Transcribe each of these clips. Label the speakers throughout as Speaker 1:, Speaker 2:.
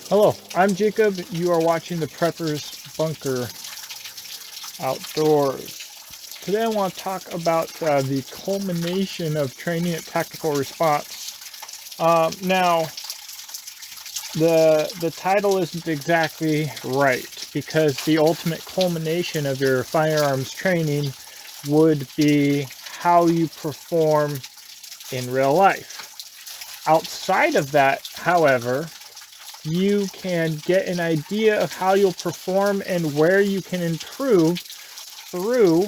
Speaker 1: Hello, I'm Jacob. You are watching the Prepper's Bunker Outdoors. Today I want to talk about the culmination of training at tactical response. Now, the title isn't exactly right because the ultimate culmination of your firearms training would be how you perform in real life. Outside of that, however, you can get an idea of how you'll perform and where you can improve through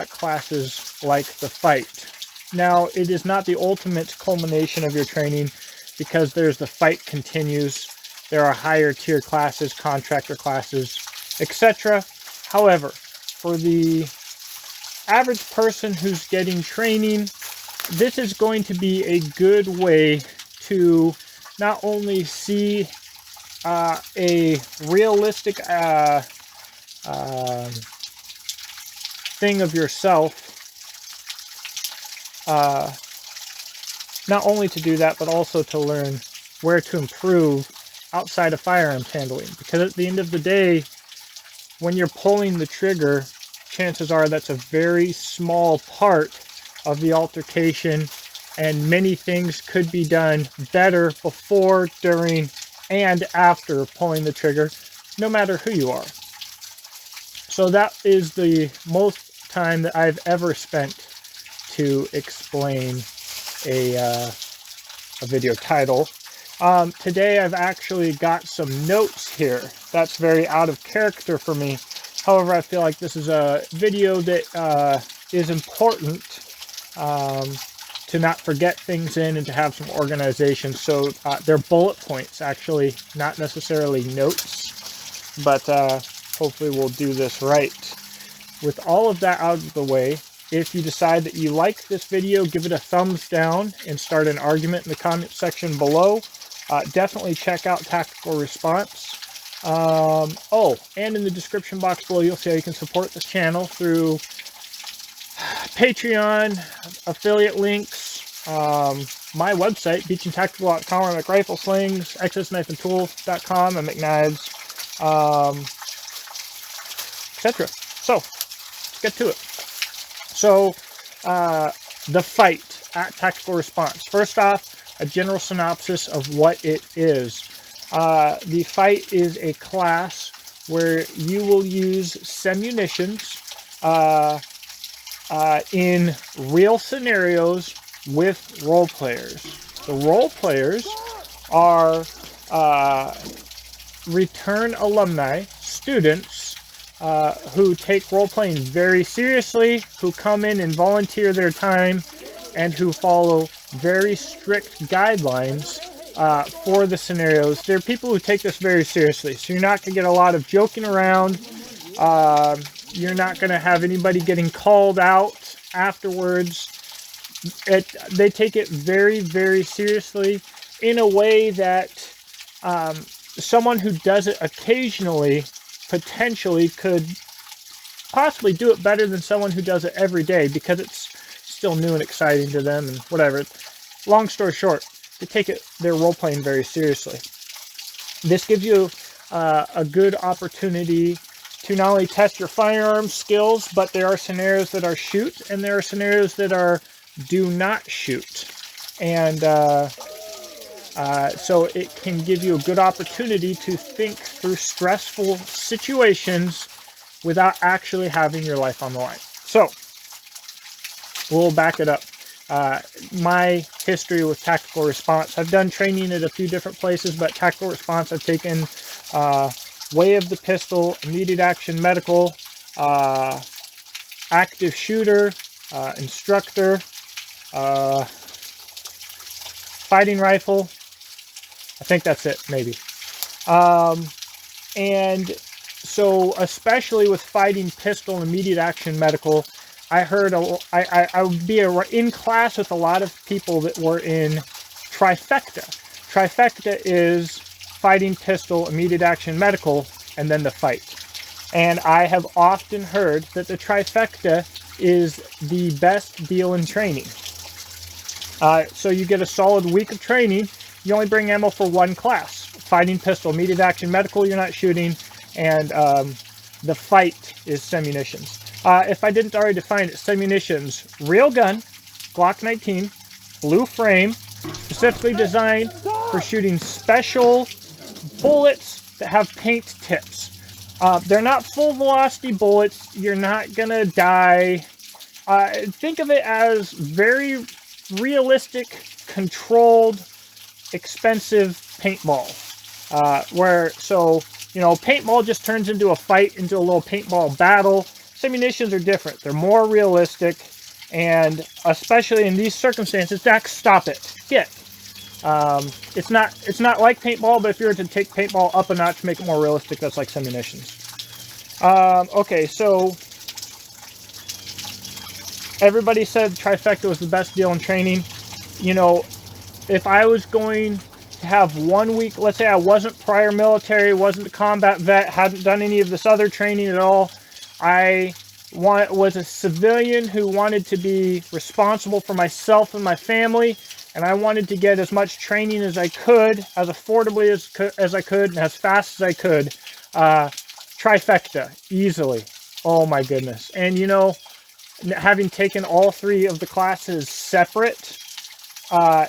Speaker 1: classes like the fight. Now, it is not the ultimate culmination of your training because there's the fight continues. There are higher tier classes, contractor classes, etc. However, for the average person who's getting training, this is going to be a good way to not only see a realistic thing of yourself, not only to do that, but also to learn where to improve outside of firearms handling. Because at the end of the day, when you're pulling the trigger, chances are that's a very small part of the altercation, and many things could be done better before, during, and after pulling the trigger, no matter who you are. So that is the most time that I've ever spent to explain a video title. Today I've actually got some notes here. That's very out of character for me. However, I feel like this is a video that is important to not forget things in and to have some organization. So they're bullet points, actually, not necessarily notes, but hopefully we'll do this right. With all of that out of the way, if you decide that you like this video, give it a thumbs down and start an argument in the comment section below. Definitely check out Tactical Response. And in the description box below, you'll see how you can support this channel through Patreon, affiliate links, my website, beachandtactical.com. I make rifle slings, accessknifeandtool.com. I make knives, etc. So, let's get to it. So, the fight at Tactical Response. First off, a general synopsis of what it is. The fight is a class where you will use semunitions in real scenarios with role players. The role players are return alumni, students who take role-playing very seriously, who come in and volunteer their time, and who follow very strict guidelines for the scenarios. They're people who take this very seriously, so you're not going to get a lot of joking around. You're not going to have anybody getting called out afterwards. They take it very, very seriously in a way that someone who does it occasionally potentially could possibly do it better than someone who does it every day because it's still new and exciting to them and whatever. Long story short, they take their role-playing very seriously. This gives you a good opportunity to not only test your firearm skills, but there are scenarios that are shoot, and there are scenarios that are do not shoot. And so it can give you a good opportunity to think through stressful situations without actually having your life on the line. So, we'll back it up. My history with Tactical Response. I've done training at a few different places, but Tactical Response I've taken Way of the Pistol, Immediate Action Medical, Active Shooter, Instructor, Fighting Rifle. I think that's it, maybe. And so, especially with Fighting Pistol and Immediate Action Medical, I heard I would be in class with a lot of people that were in trifecta. Trifecta is Fighting Pistol, Immediate Action Medical, and then the fight. And I have often heard that the trifecta is the best deal in training. So you get a solid week of training. You only bring ammo for one class. fighting pistol, immediate action, medical, you're not shooting, and the fight is Semunitions. If I didn't already define it, Semunitions, real gun, Glock 19, blue frame, specifically designed for shooting special bullets that have paint tips. They're not full velocity bullets. You're not gonna die. Think of it as very realistic, controlled, expensive paintball. Paintball just turns into a fight, into a little paintball battle. Semunitions are different. They're more realistic, and especially in these circumstances, Dax, stop it. Get. It's not like paintball, but if you were to take paintball up a notch, make it more realistic, that's like Semunitions. Okay, so everybody said trifecta was the best deal in training. You know, if I was going to have 1 week, let's say I wasn't prior military, wasn't a combat vet, hadn't done any of this other training at all, I was a civilian who wanted to be responsible for myself and my family, and I wanted to get as much training as I could, as affordably as I could, and as fast as I could. Trifecta, easily. Oh my goodness. And you know, having taken all 3 of the classes separate,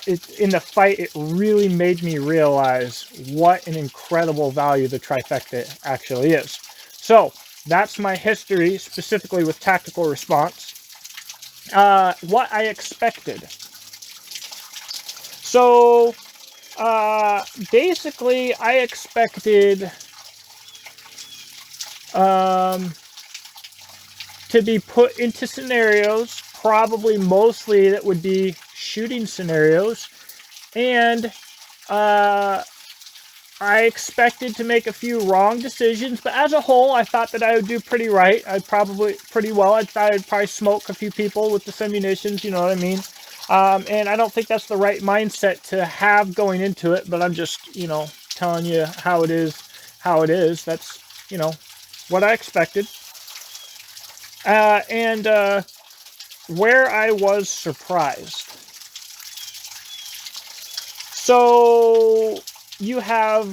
Speaker 1: in the fight, it really made me realize what an incredible value the trifecta actually is. So that's my history, specifically with tactical response. What I expected. So basically, I expected to be put into scenarios, probably mostly that would be shooting scenarios, and I expected to make a few wrong decisions, but as a whole, I thought that I would do pretty right. I thought I'd probably smoke a few people with the Semunitions, you know what I mean? And I don't think that's the right mindset to have going into it, but I'm just, you know, telling you how it is. That's, you know, what I expected. And where I was surprised. So you have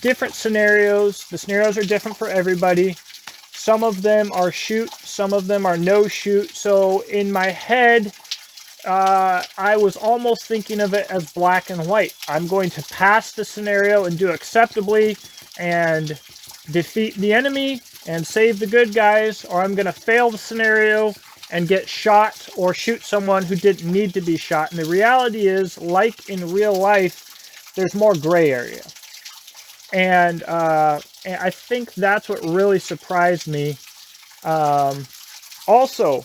Speaker 1: different scenarios. The scenarios are different for everybody. Some of them are shoot, some of them are no shoot. So in my head, I was almost thinking of it as black and white. I'm going to pass the scenario and do acceptably and defeat the enemy and save the good guys, or I'm going to fail the scenario and get shot or shoot someone who didn't need to be shot. And the reality is, like in real life, there's more gray area. And I think that's what really surprised me. Also,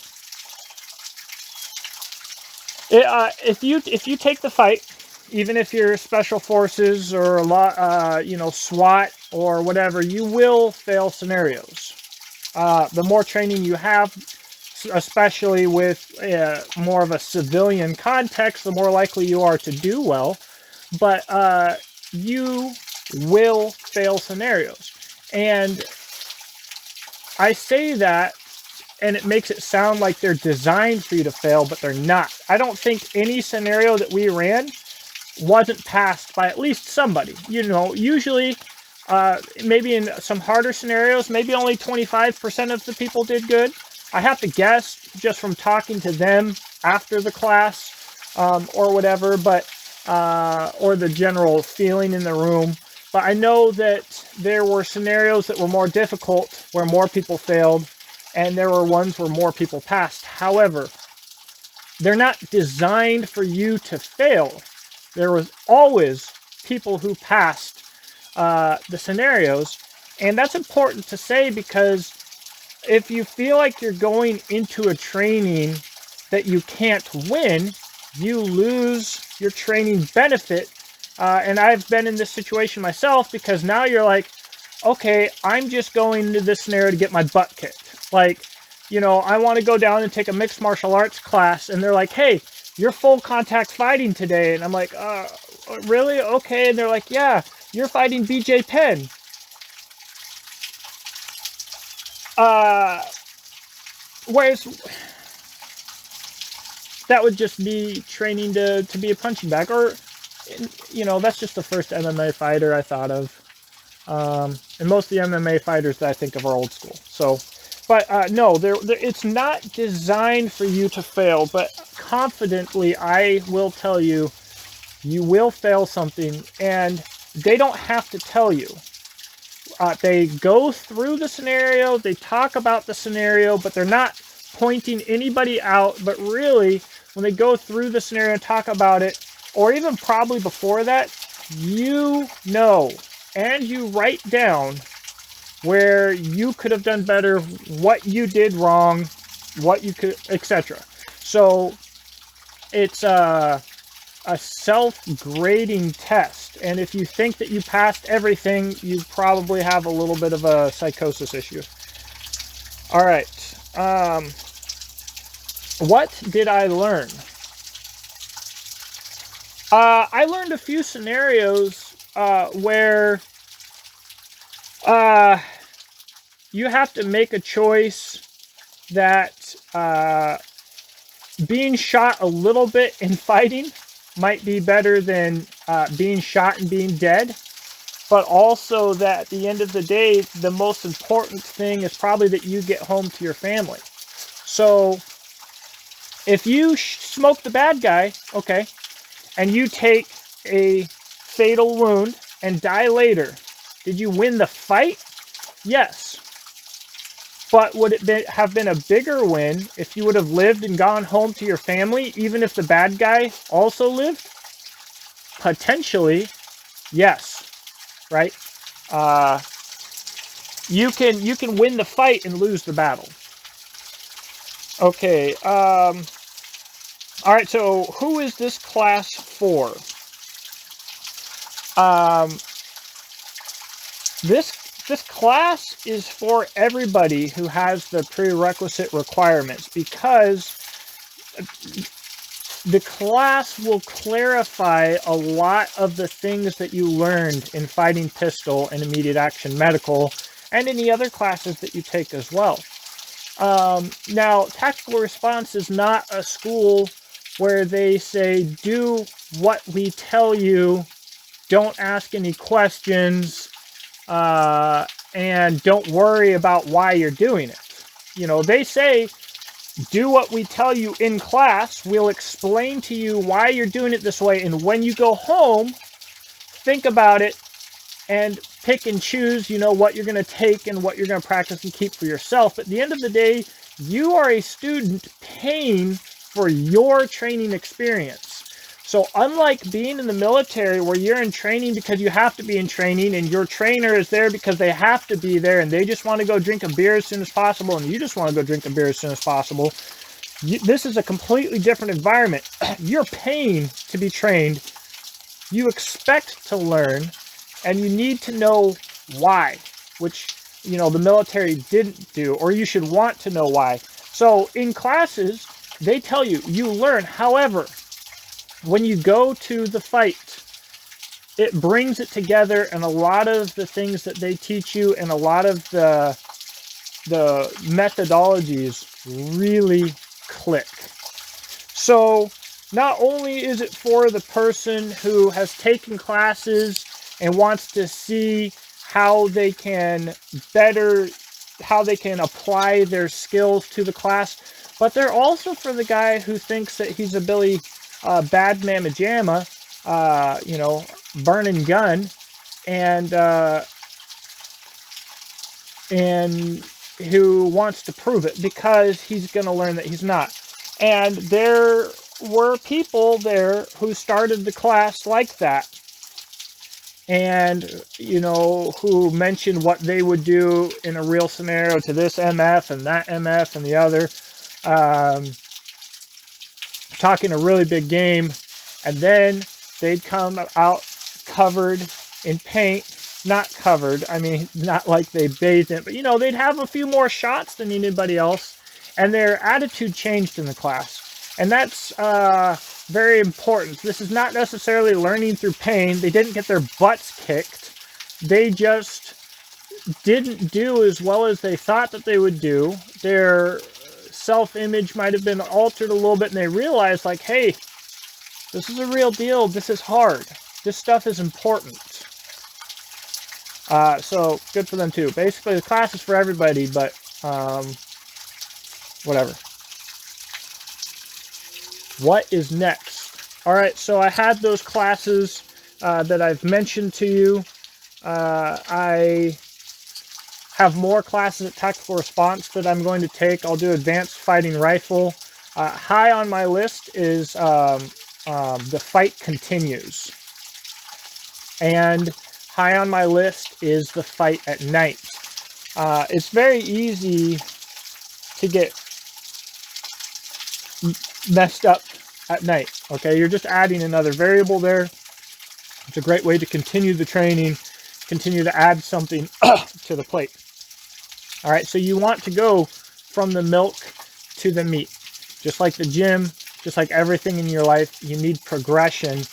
Speaker 1: if you take the fight, even if you're special forces or a lot, SWAT or whatever, you will fail scenarios. The more training you have, especially with more of a civilian context, the more likely you are to do well. But you will fail scenarios. And I say that, and it makes it sound like they're designed for you to fail, but they're not. I don't think any scenario that we ran wasn't passed by at least somebody. You know, usually, maybe in some harder scenarios, maybe only 25% of the people did good. I have to guess just from talking to them after the class, or whatever, but or the general feeling in the room. But I know that there were scenarios that were more difficult where more people failed, and there were ones where more people passed. However, they're not designed for you to fail. There was always people who passed the scenarios, and that's important to say, because if you feel like you're going into a training that you can't win, you lose your training benefit. And I've been in this situation myself, because now you're like, okay, I'm just going into this scenario to get my butt kicked. Like, you know, I want to go down and take a mixed martial arts class, and they're like, hey, you're full contact fighting today. And I'm like, really? Okay. And they're like, yeah, you're fighting BJ Penn. Whereas that would just be training to be a punching bag. Or you know, that's just the first MMA fighter I thought of. And most of the MMA fighters that I think of are old school. So, but no, it's not designed for you to fail. But confidently, I will tell you, you will fail something, and they don't have to tell you. They go through the scenario, they talk about the scenario, but they're not pointing anybody out. But really, when they go through the scenario and talk about it, or even probably before that, you know, and you write down where you could have done better, what you did wrong, what you could, etc. So it's a self-grading test, and if you think that you passed everything, you probably have a little bit of a psychosis issue. All right, what did I learn? I learned a few scenarios where you have to make a choice that being shot a little bit in fighting might be better than being shot and being dead, but also that at the end of the day, the most important thing is probably that you get home to your family. So if you smoke the bad guy, okay, and you take a fatal wound and die later, did you win the fight? Yes. But would it have been a bigger win if you would have lived and gone home to your family, even if the bad guy also lived? Potentially, yes. Right? You can win the fight and lose the battle. Okay. All right. So who is this class for? This class is for everybody who has the prerequisite requirements, because the class will clarify a lot of the things that you learned in fighting pistol and immediate action medical and any other classes that you take as well. Now, tactical response is not a school where they say, do what we tell you, don't ask any questions, and don't worry about why you're doing it. You know, they say, do what we tell you in class. We'll explain to you why you're doing it this way. And when you go home, think about it and pick and choose, you know, what you're going to take and what you're going to practice and keep for yourself. But at the end of the day, you are a student paying for your training experience. So unlike being in the military where you're in training because you have to be in training and your trainer is there because they have to be there and they just want to go drink a beer as soon as possible and you just want to go drink a beer as soon as possible, this is a completely different environment. You're paying to be trained. You expect to learn, and you need to know why, which, you know, the military didn't do, or you should want to know why. So in classes, they tell you, you learn. However, when you go to the fight, it brings it together, and a lot of the things that they teach you and a lot of the methodologies really click. So not only is it for the person who has taken classes and wants to see how they can apply their skills to the class, but they're also for the guy who thinks that he's a bad mamma jamma, you know, burning gun, and who wants to prove it because he's going to learn that he's not. And there were people there who started the class like that, and, you know, who mentioned what they would do in a real scenario to this MF and that MF and the other, talking a really big game, and then they'd come out covered in paint. Not covered, I mean, not like they bathed in it, but, you know, they'd have a few more shots than anybody else, and their attitude changed in the class. And that's very important. This is not necessarily learning through pain. They didn't get their butts kicked. They just didn't do as well as they thought that they would do. Their self-image might have been altered a little bit, and they realized, like, hey, This is a real deal. This is hard. This stuff is important. So good for them too. Basically, the class is for everybody, but whatever. What is next? All right, so I had those classes that I've mentioned to you. I have more classes at Tactical Response that I'm going to take. I'll do Advanced Fighting Rifle. High on my list is The Fight Continues. And high on my list is The Fight at Night. It's very easy to get messed up at night. Okay, you're just adding another variable there. It's a great way to continue the training, continue to add something to the plate. All right, so you want to go from the milk to the meat. Just like the gym, just like everything in your life, you need progression,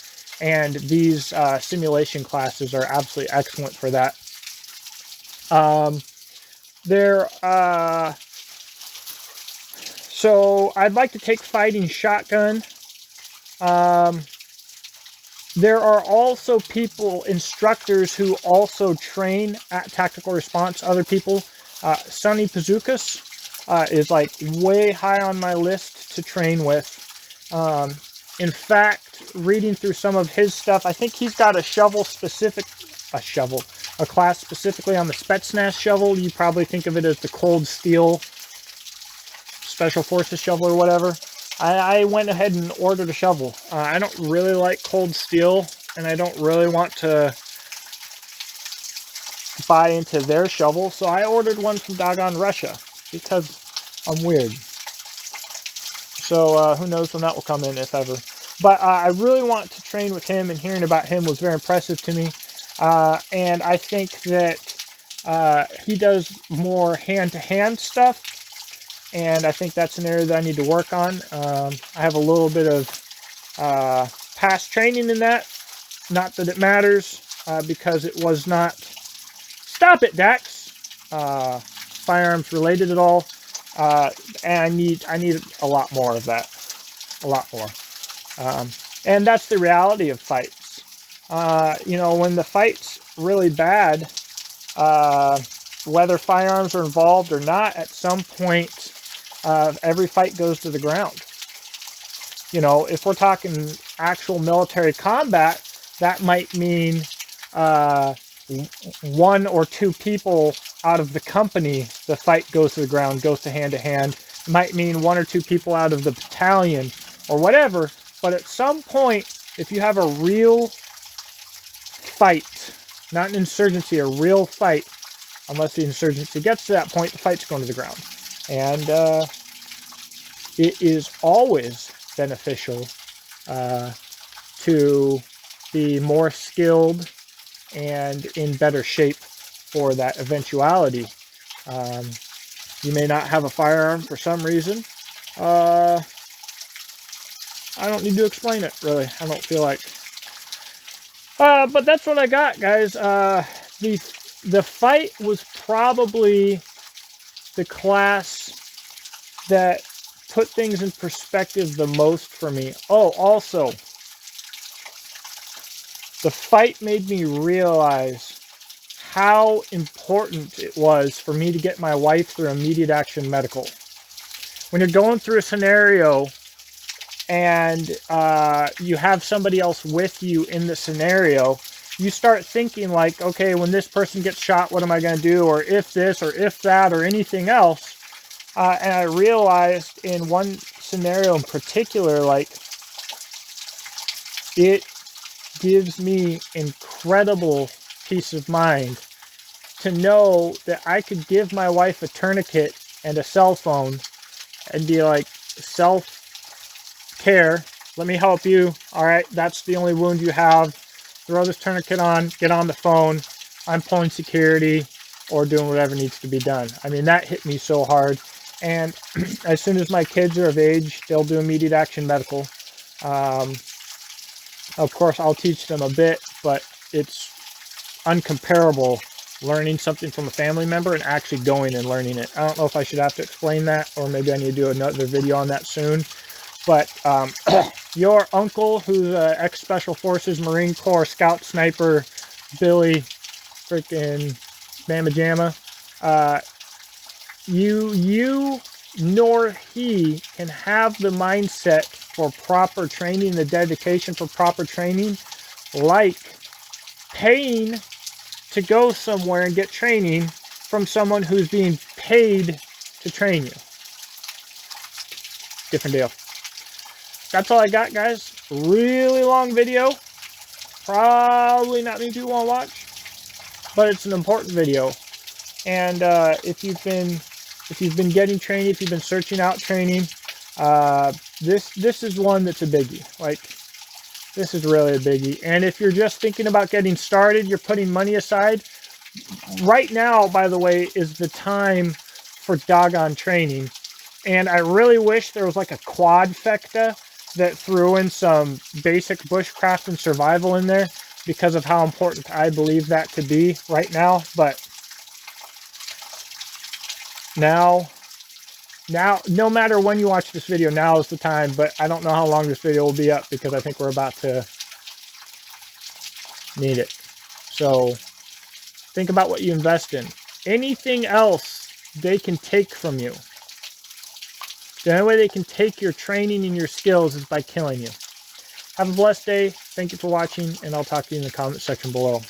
Speaker 1: and these simulation classes are absolutely excellent for that. So I'd like to take fighting shotgun. There are also instructors who also train at Tactical Response, other people. Sonny Pazookas is like way high on my list to train with. In fact, reading through some of his stuff, I think he's got a class specifically on the Spetsnaz shovel. You probably think of it as the Cold Steel Special Forces shovel or whatever. I went ahead and ordered a shovel. I don't really like Cold Steel, and I don't really want to buy into their shovel, so I ordered one from doggone Russia because I'm weird. So who knows when that will come in, if ever. But I really want to train with him, and hearing about him was very impressive to me. And I think that he does more hand-to-hand stuff, and I think that's an area that I need to work on. I have a little bit of past training in that. Not that it matters, because it was not... Stop it, Dax! Firearms related at all. And I need a lot more of that. A lot more. And that's the reality of fights. You know, when the fight's really bad, whether firearms are involved or not, at some point, every fight goes to the ground. You know, if we're talking actual military combat, that might mean one or two people out of the company, the fight goes to the ground, goes to hand. It might mean one or two people out of the battalion or whatever. But at some point, if you have a real fight, not an insurgency, a real fight, unless the insurgency gets to that point, the fight's going to the ground. And it is always beneficial to be more skilled and in better shape for that eventuality. You may not have a firearm for some reason. I don't need to explain it, really. I don't feel like. But that's what I got, guys. The fight was probably the class that put things in perspective the most for me. Oh, also, the fight made me realize how important it was for me to get my wife through immediate action medical. When you're going through a scenario and you have somebody else with you in the scenario, you start thinking like, okay, when this person gets shot, what am I going to do? Or if this, or if that, or anything else. And I realized in one scenario in particular, like, it gives me incredible peace of mind to know that I could give my wife a tourniquet and a cell phone and be like, self-care, let me help you. All right, that's the only wound you have. Throw this tourniquet on, get on the phone. I'm pulling security or doing whatever needs to be done. I mean, that hit me so hard. And as soon as my kids are of age, they'll do immediate action medical. Of course, I'll teach them a bit, but it's uncomparable learning something from a family member and actually going and learning it. I don't know if I should have to explain that, or maybe I need to do another video on that soon. But your uncle, who's ex-Special Forces, Marine Corps, Scout, Sniper, Billy, freaking Mama Jamma, you nor he can have the mindset for proper training, the dedication for proper training, like paying to go somewhere and get training from someone who's being paid to train you. Different deal. That's all I got, guys. Really long video. Probably not many people want to watch, but it's an important video. And if you've been getting training, if you've been searching out training, this is one that's a biggie. Like, this is really a biggie. And if you're just thinking about getting started, you're putting money aside. Right now, by the way, is the time for doggone training. And I really wish there was like a quadfecta that threw in some basic bushcraft and survival in there, because of how important I believe that to be right now. But now, no matter when you watch this video, now is the time. But I don't know how long this video will be up, because I think we're about to need it. So think about what you invest in. Anything else they can take from you. The only way they can take your training and your skills is by killing you. Have a blessed day. Thank you for watching, and I'll talk to you in the comment section below.